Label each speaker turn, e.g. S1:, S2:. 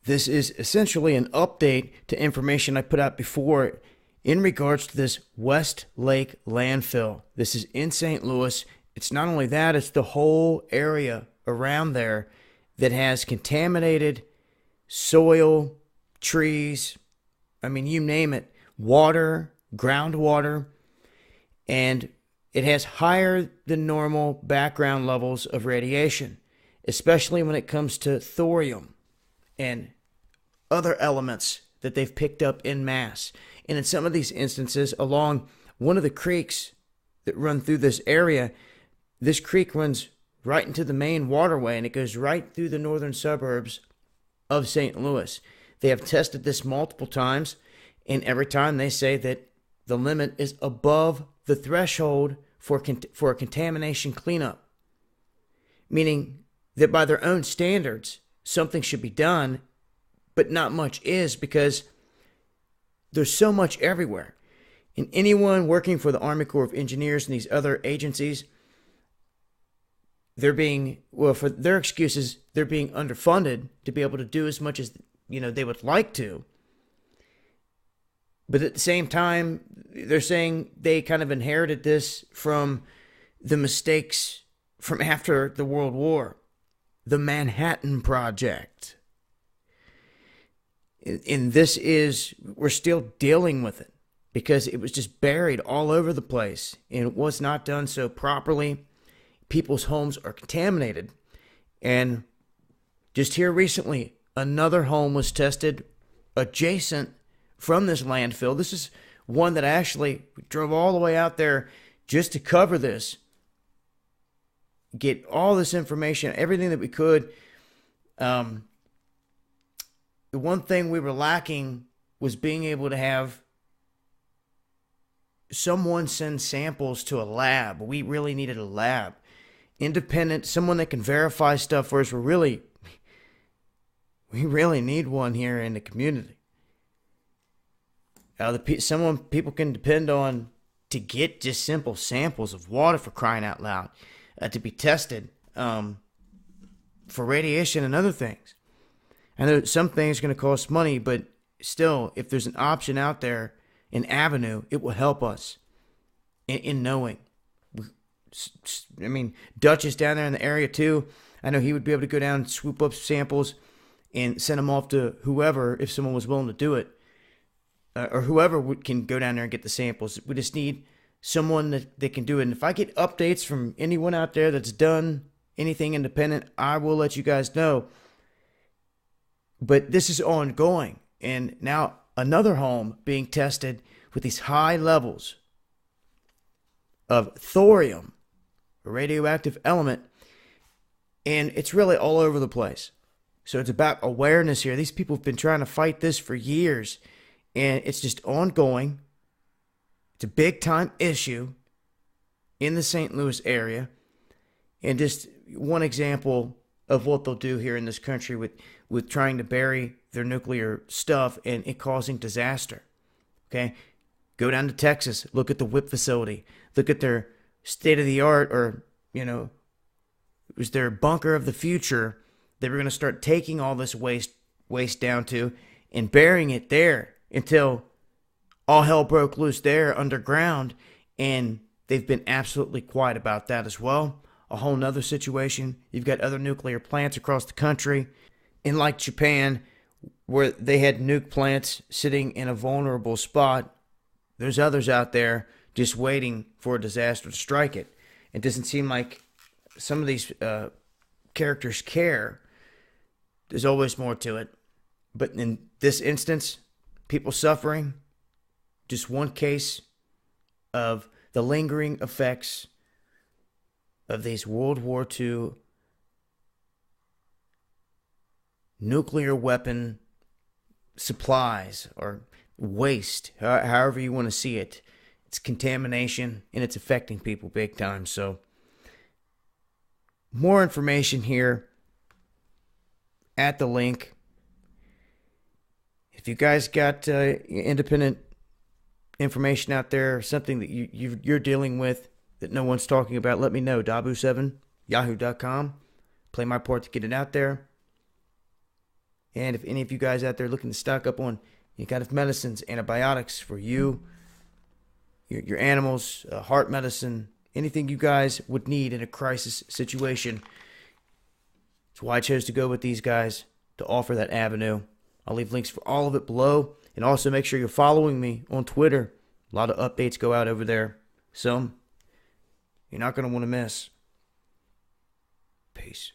S1: This is essentially an update to information I put out before in regards to this West Lake landfill. This is in St. Louis. It's not only that, it's the whole area around there that has contaminated soil, trees, I mean, you name it, water, groundwater, and it has higher than normal background levels of radiation, especially when it comes to thorium and other elements that they've picked up in mass. And in some of these instances, along one of the creeks that run through this area, this creek runs right into the main waterway, and it goes right through the northern suburbs of St. Louis. They have tested this multiple times, and every time they say that the limit is above the threshold for a contamination cleanup, meaning that by their own standards, something should be done, but not much is, because there's so much everywhere. And anyone working for the Army Corps of Engineers and these other agencies, they're being, well, for their excuses, they're being underfunded to be able to do as much as, they would like to. But at the same time, they're saying they kind of inherited this from the mistakes from after the World War, the Manhattan Project. And this is, we're still dealing with it because it was just buried all over the place and it was not done so properly. People's homes are contaminated. And just here recently, another home was tested adjacent from this landfill. This is one that I actually drove all the way out there just to cover this, get all this information, everything that we could. The one thing we were lacking was being able to have someone send samples to a lab. We really needed a lab. Independent, someone that can verify stuff for us. We really need one here in the community. Someone people can depend on to get just simple samples of water, for crying out loud, to be tested for radiation and other things. I know some things are going to cost money, but still, if there's an option out there, an avenue, it will help us in knowing. I mean, Dutch is down there in the area too. I know he would be able to go down and swoop up samples and send them off to whoever, if someone was willing to do it, or whoever can go down there and get the samples. We just need someone that can do it. And if I get updates from anyone out there that's done anything independent, I will let you guys know. But this is ongoing. And now another home being tested with these high levels of thorium, a radioactive element, and it's really all over the place. So it's about awareness here. These people have been trying to fight this for years, and it's just ongoing. It's a big time issue in the St. Louis area, and just one example of what they'll do here in this country with trying to bury their nuclear stuff and it causing disaster. Okay? Go down to Texas, look at the WIP facility, look at their state-of-the-art, or, it was their bunker of the future. They were going to start taking all this waste down to and burying it there until all hell broke loose there underground, and they've been absolutely quiet about that as well. A whole nother situation. You've got other nuclear plants across the country, and like Japan, where they had nuke plants sitting in a vulnerable spot, there's others out there just waiting for a disaster to strike it. It doesn't seem like some of these characters care. There's always more to it. But in this instance, people suffering, just one case of the lingering effects of these World War II nuclear weapon supplies, or waste, however you want to see it. It's contamination, and it's affecting people big time. So more information here at the link. If you guys got independent information out there, something that you're dealing with that no one's talking about, let me know. Dabu7, yahoo.com. Play my part to get it out there. And if any of you guys out there looking to stock up on any kind of medicines, antibiotics for you, your animals, heart medicine, anything you guys would need in a crisis situation, that's why I chose to go with these guys to offer that avenue. I'll leave links for all of it below. And also make sure you're following me on Twitter. A lot of updates go out over there. Some you're not going to want to miss. Peace.